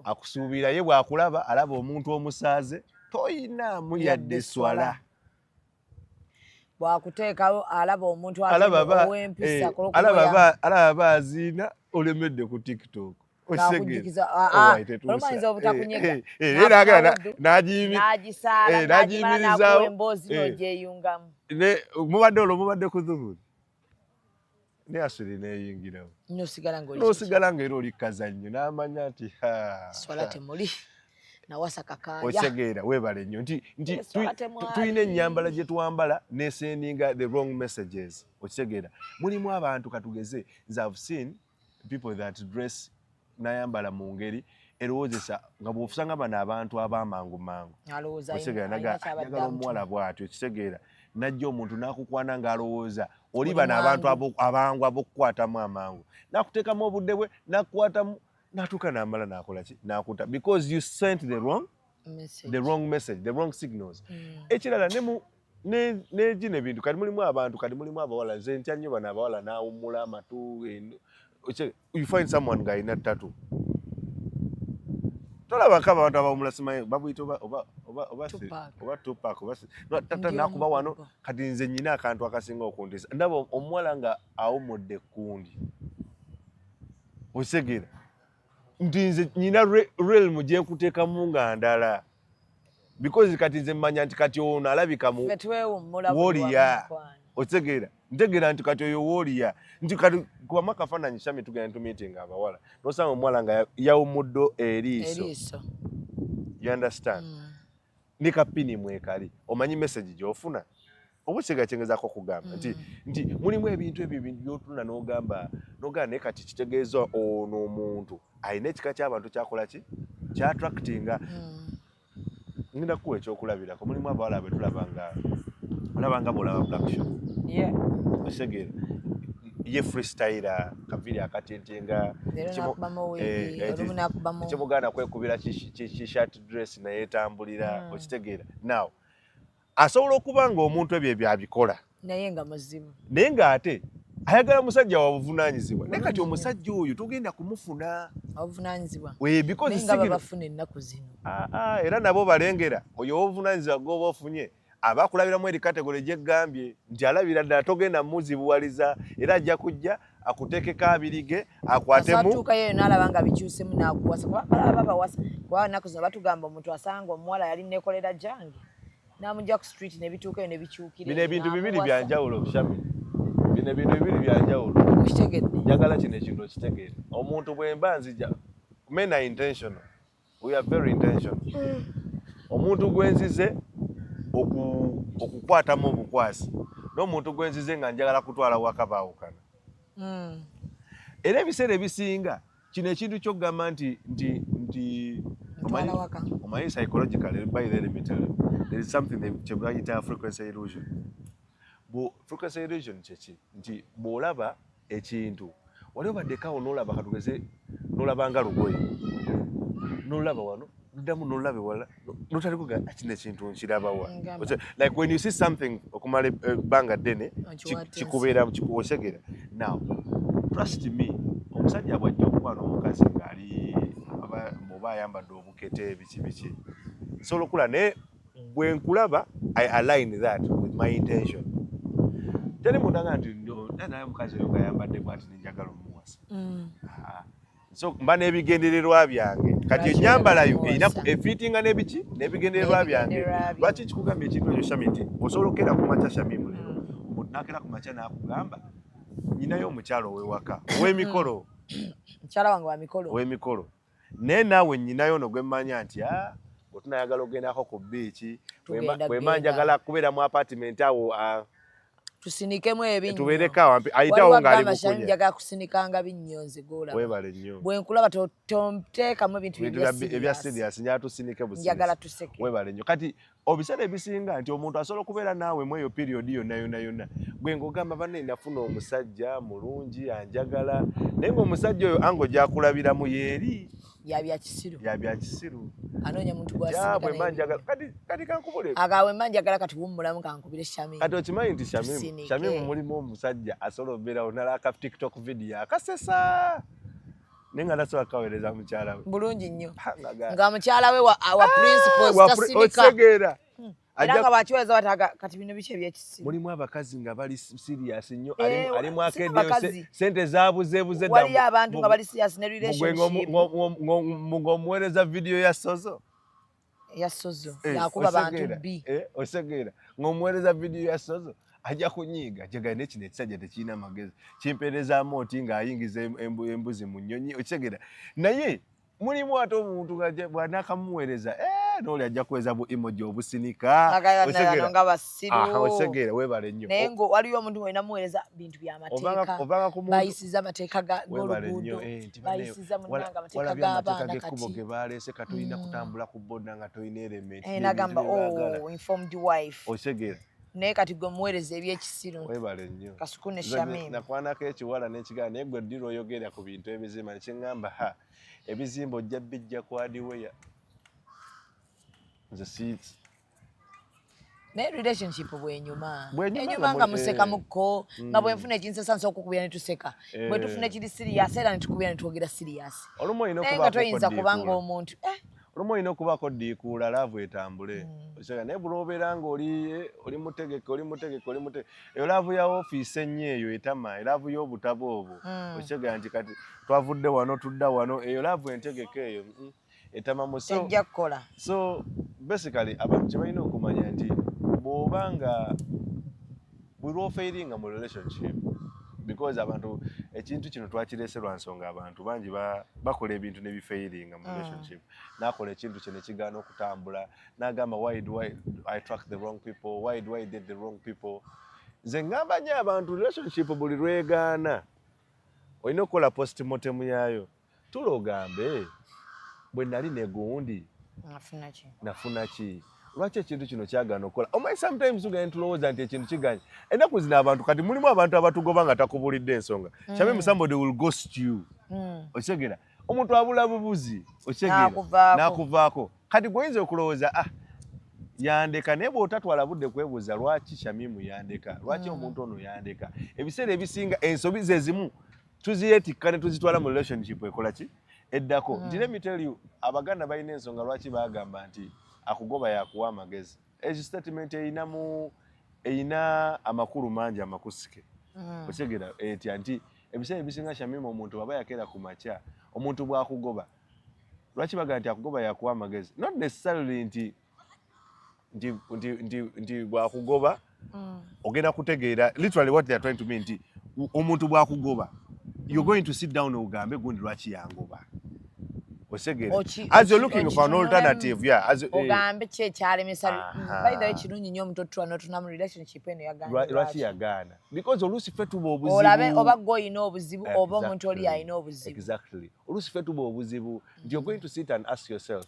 akusuubira ye bw'akulaba alaba omuntu omusaaze toyinaamu yadde swala bw'akuteekawo alaba omuntu ow'empisa alaba baaziina olemedde ku TikTok olumanyinza obutakunyega n'agiyimirizaawo emboozi n'ogyeyungamu mubadde olwo mubadde ku Zuhuri ne asuli neeyingirawo n'osigala ng'era oli kazannyo n'amanya nti swala temuli nawasa kakaya okitegera weebale nnyo nti tulina ennyambala gye twambala nesendinga the wrong messages okitegera mulimu abantu katugeze nze I've seen people that dress nayambala mu ngeri erowoozesa nga bw'ofusanga bano abantu ab'amangu okitegera nagala omuwala bw'atyo okitegera najja omuntu n'akukwana ng'alowooza oli bano abantu abangu ab'okukwatamu amangu n'akuteekamu obudde bwe n'akukwatamu natuka n'amala n'akola ki n'akuta because you sent the wrong message the wrong signals ekirala negino ebintu kati mulimu abantu kati mulimu abawala nze ntya nnyo bano abawala n'awummula amatu you find someone ng'alina ttatu tolabako abantu abawummula simanyi babuyita oba Tupac tata n'akuba wano kati nze nnyina akantu akasinga okuntiisa ndaba omuwala nga awummudde ekkundi okitegera nti nze nyina realm gye nkuteekamu nga ndala because kati nze mmanya nti kati ono alabika mu woliya okitegera ntegeera nti kati oyo woliya nti kati kubamu akafaananyi Shami tugenda tumiitinga abawala nosanga omuwala nga yawummuddo eriiso you understand ne kapini mwekali omanyi message gy'ofuna oba kyegezaako kugamba nti mulimu ebintu ebyo by'otuna n'ogamba naye kati kitegeeza ono omuntu alina ekika ky'abantu kyakola ki kyattractinga ngenda kuwa ekyokulabirako mulimu abawala be olabanga bw'olaba Black Show okitegera ye freestyler kaviri akatentenga ekimuganda kwekubira kishat dress naye etambulira okitegeera now asobola okuba nga omuntu ebyo byabikola naye nga muzibu naye ng'ate ayagala musajja wa buvunaanyizibwa naye kati omusajja oyo togenda kumufuna obuvunaanyizibwa bafuna ennaku zino era nabo balengera oyo obuvunaanyizibwa gwoba ofunye aba akulabiramu eri kategole gy'eggambye nti alabira ddala togenda muzibuwaliza era ajja kujja akuteekeko abirige akwatemu atuukayo n'alaba nga bikyusemu n'akuwasa kuba bawasa kuba ennaku zino batugamba omuntu asanga omuwala yali neekolera jange n'amujja ku street nebituuka eyo nebikyukira bino ebintu bibiri byanjawulo Shami bino ebintu bibiri byanjawulo okitegedde njagala kino ekintu okitegeere omuntu bwe mba nzija men are intentional we are very intentional omuntu gwenzize okukwatamu obukwasi n'omuntu gwenzize nga njagala kutwala waka baawukana era ebiseera ebisinga kino ekintu kyokugamba nti omanyi psychologically by the limited there is something kye bayita frequency illusion. Frequency illusion kyeki nti bw'olaba ekintu wali obaddekaawo n'olaba katugeze n'olaba nga lugoye n'olaba wano noddamu n'olaba ewala n'otali kuga kino ekintu nkirabawa like when you see something okumala ebbanga ddene kikubeera osegera. Now trust me omusajja bw'ajja okuba n'omukazi ng'ali oba ayambadde obukete biki nsobola okula naye bwe nkulaba I align that with my intention. Teri mundanga nti naye omukazi oyo ng'ayambadde bw'ati nenjagala omuwasa. So mba n'ebigendererwa byange kati ennyambalayo erina efiitinga n'ebiki n'ebigendererwa byange. Lwaki kikugamba ekintu ekyo Shami nti osobola okera ku makya Shamimu leero omuntu n'akera ku makya n'akugamba nyinayo omukyalo ow'ewaka ow'emikolo mukyala wange wa mikolo ow'emikolo naye naawe nyinayo no gwe mmanya nti bwe tunayagala ogendako ku biiki bwe mba njagala kubeera mu apartment awo tusinikemu ebinyo tubeereko awo ayitawo ng'ali bukunya njagala kusinikanga binyonzi gola weebale nnyo bwe nkulaba tomteekamu ebintu ebya serious njagala tusinike busirisi njagala tuseke weebale nnyo kati obiseera ebisinga nti omuntu asobola okubeera naawe mu eyo period yonna gwe ng'ogamba banne nafuna omusajja mulungi anjagala naye ng'omusajja oyo ango gyakulabiramu yeeri yabya kisiru anoonya muntu bwe mba njagala kati kankubule agawe mba njagala kati wummulamu kankubire Shamimu kati okimanyi nti Shamimu mulimu omusajja asobola okubeerawo nalaka TikTok video akasesa naye nga tasobola kukaweereza mukyala we bulungi nnyo nga mukyala we wa principles tasinika otegeera era nga bakiweza wataga kati bino biki ebyekisiru mulimu abakazi nga bali serious nnyo alimu akeddeyo sente zaabuzeebuze dda waliyo abantu nga bali serious ne relationship ng'omuweereza video ya Sozo yakuba bantu bbi osegeera ng'omuweereza video ya Sozo ajja kunyiiga jagala nekino ekisajja tekirina magezi kimpeerezaamu oti ng'ayingiza embuzi mu nnyonyi okisegeera naye mulimu ate omuntu bw'anaakamuweereza n'oli ajja kuweza bu emoji obusinika osegeera weebale nnyo naye waliyo omuntu ng'olina muweereza bintu by'amateeka bayisiza amateeka g'oluguudo bayisiza munnanga amateeka g'abaana kati ge baleese katolina kutambula ku boda nga tolina element nagamba informed wife osegeera naye kati gwe muweereza ebyekisiru weebale nnyo Kasuku ne Shamimu nakwanako ekiwala n'ekigaana naye gwe ddira oyogera ku bintu ebizima nekiŋŋamba ebizimba ojja bijja ku hardware nze siiti naye relationship bwenyuma nga musekamukko nga bwe nfuna ekinsesa nsobola okukubira ne tuseka bwe tufuna ekiri sirias era ne tukubira ne twogera sirias naye nga toyinza kubanga omuntu olumu olina okubaako ddiikuula laavu etambule naye buli obeera nga oli mutegeke eyo laavu ya ofiisi ennyo eyo etama laavu y'obutabo obwo okitegeera nti kati twavudde wano tudda wano eyo laavu entegeke eyo etama tejja kukola so basically abantu kye balina okumanya nti bw'oba nga buli lwofeiringa mu relationship because abantu ekintu kino twakireese lwa nsonga abantu bangi bakola ebintu ne bifeiringa mu relationship nakola ekintu kye ne kigaana okutambula n'agamba why do I attract the wrong people why do I date the wrong people nze ngamba nnyo abantu relationship buli lwegaana olina okukola postmortem yaayo tula ogambe bwe nali ne gundi nafuna ki lwaki ekintu kino kyagaana okukola omanyi sometimes ugenda tulowooza nti ekintu kiganye ennaku zino abantu kati mulimu abantu abatugoba nga takubulidde ensonga Shamimu somebody will ghost you okitegeera omuntu abula bubuzi okitegeera n'akuvaako kati gweyinza okulowooza yandeka naye bw'otatwala budde kwebuuza lwaki Shamimu yandeka lwaki omuntu ono yandeka ebiseera ebisinga ensobi ze zimu tuziyeetikka ne tuzitwala mu relationship ekola ki eddako nti let me tell you abaganda balina ensonga lwaki bagamba nti akugoba yakuwa amagezi ekyo statement eyina amakulu mangi amakusike okitegeera etya nti ebiseera ebisinga Shamimu omuntu aba yakeera ku makya omuntu bw'akugoba lwaki bagamba nti akugoba yakuwa amagezi not necessarily nti bw'akugoba ogenda kutegeera literally what they are trying to mean nti omuntu bw'akugoba you're going to sit down ogambe gundi lwaki yangoba. As you're looking for an alternative, ogambe kye kyalemesa by the way kirungi nnyo omutoto n'otuna mu relationship eno yagana lwaki yagaana because oluusi ffe tuba obuzibu olabe oba gwe olina obuzibu oba omuntu oli alina obuzibu. Exactly. Oluusi ffe tuba obuzibu nti you're going to sit and ask yourself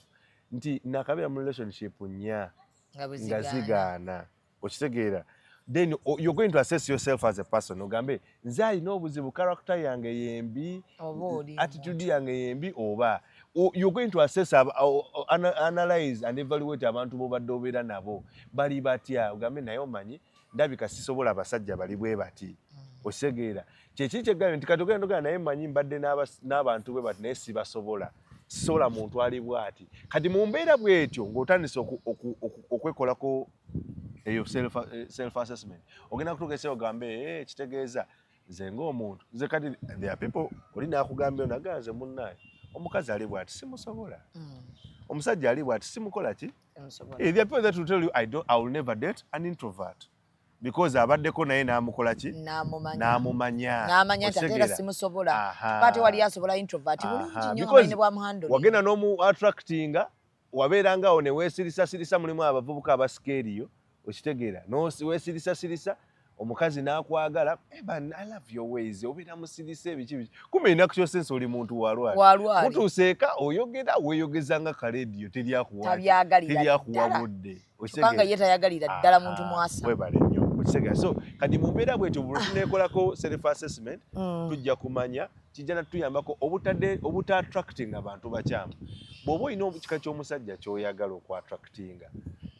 nti nakabeera mu relationship nnya nga zigaana okitegeera. Then you're going to assess yourself as a person. Ogambe nze alina obuzibu, character yange yembi, attitude yange yembi oba. You're going to assess, analyze and evaluate abantu bobadde obeera nabo bali batya. Ogambe naye omanyi ndabika sisobola abasajja bali bwe bati. Osegeera kyeki kyegambye nti katogenda ndogera naye mmanyi mbadde n'abantu bwe bati naye sibasobola. Sisobola muntu ali bwati. Kati mu mbeera bwetyo ng'otandise okwekolako eyo self assessment ogenda kutuukesa ogambe kitegeeza nze ng'omuntu nze kati there are people oli naakugambye onaganze munnaye omukazi ali bwati simusobola omusajja ali bwati simukola ki. There are people that will tell you I will never date an introvert because abaddeko naye n'amukola ki n'amumanya nti simusobola kati wali asobola introvert bulungi nnyo omwene bwamuhandle wagenda n'omu attractinga wabeerangaawo ne weesirisasirisa mulimu abavubuka abasikeeriyo okitegeera weesirisasirisa omukazi n'akwagala I love your ways obeera musirisa ebiki kumbe ennaku kyosense oli muntu walwali mutuuseeka oyogera weeyogeza nga kaleediyo teryakuwa budde kubanga ye tayagalira ddala muntu mwasa webale nnyo okitegeera. So kati mu mbeera bwetyo buli tuneekolako self assessment tujja kumanya kijja natuyambako obuta-attractinga abantu bakyamu. Bw'oba olina ekika ky'omusajja ky'oyagala okwa-attractinga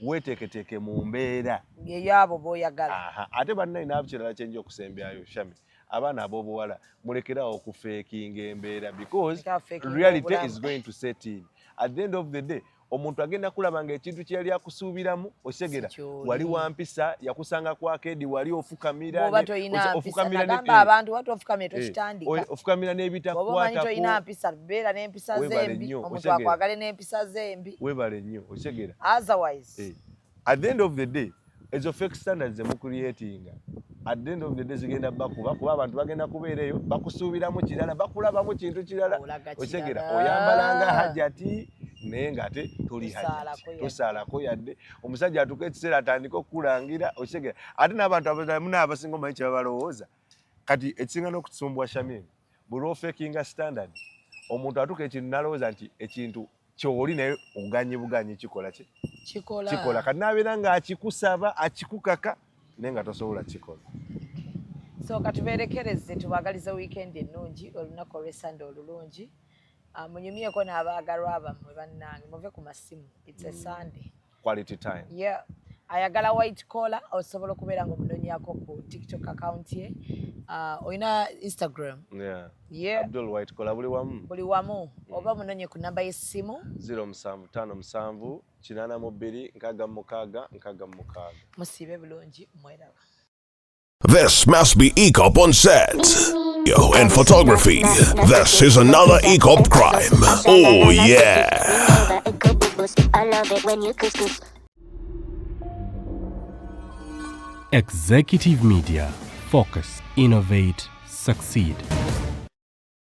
weeteeketeeke mu mbeera eyabo b'oyagala. Ate bannayina nabo kirala kyenja okusembyayo Shami abaana ab'obuwala mulekerawo okufeekinga embeera because reality is going to set in. At the end of the day omuntu agenda kulaba ng'ekintu kye yali akusuubiramu osegera wali wampisa yakusanga ku akeedi wali ofukamira ofukamira n'ebitakwatako beera n'empisa zembi omuntu akwagale n'empisa zembi webale nnyo osegera. Otherwise at the end of the day ezo fake standards ze mucreatinga at the end of the day zigenda bakuba kuba abantu bagenda kubeera eyo bakusuubiramu kirala bakulabamu kintu kirala osegera oyambalanga hajati naye ng'ate toli tosaalako yadde omusajja atuuka ekiseera atandika okukulangira okitegeera. Ate n'abantu muna abasinga omanyi kye babalowooza kati ekisinga n'okutusumbwa Shamim buli ofekinga standard omuntu atuuka ekintu n'alowooza nti ekintu ky'oli naye obuganyi kikola ki kikola kati n'abeera ng'akikusaba akikukaka naye nga tosobola kikola. So katubeerekereze tubagaliza weekend ennungi olunaku olw'Essande olulungi. Munyumyeko n'abaagalwa bammwe bannange muve ku masimu. It's a Sunday. Quality time. Yeah. Ayagala white collar osobola okubeera ng'omunonyako ku TikTok account ye. Oyina Instagram. Yeah. Abdul White Collar buli wamu. Oba munonye ku namba y'essimu 0757 882 666. Musiibe bulungi mweraba. This must be ECOP on set. And photography. This is another ECOP crime. Oh yeah. I love it when you kiss. Executive Media. Focus, innovate, succeed.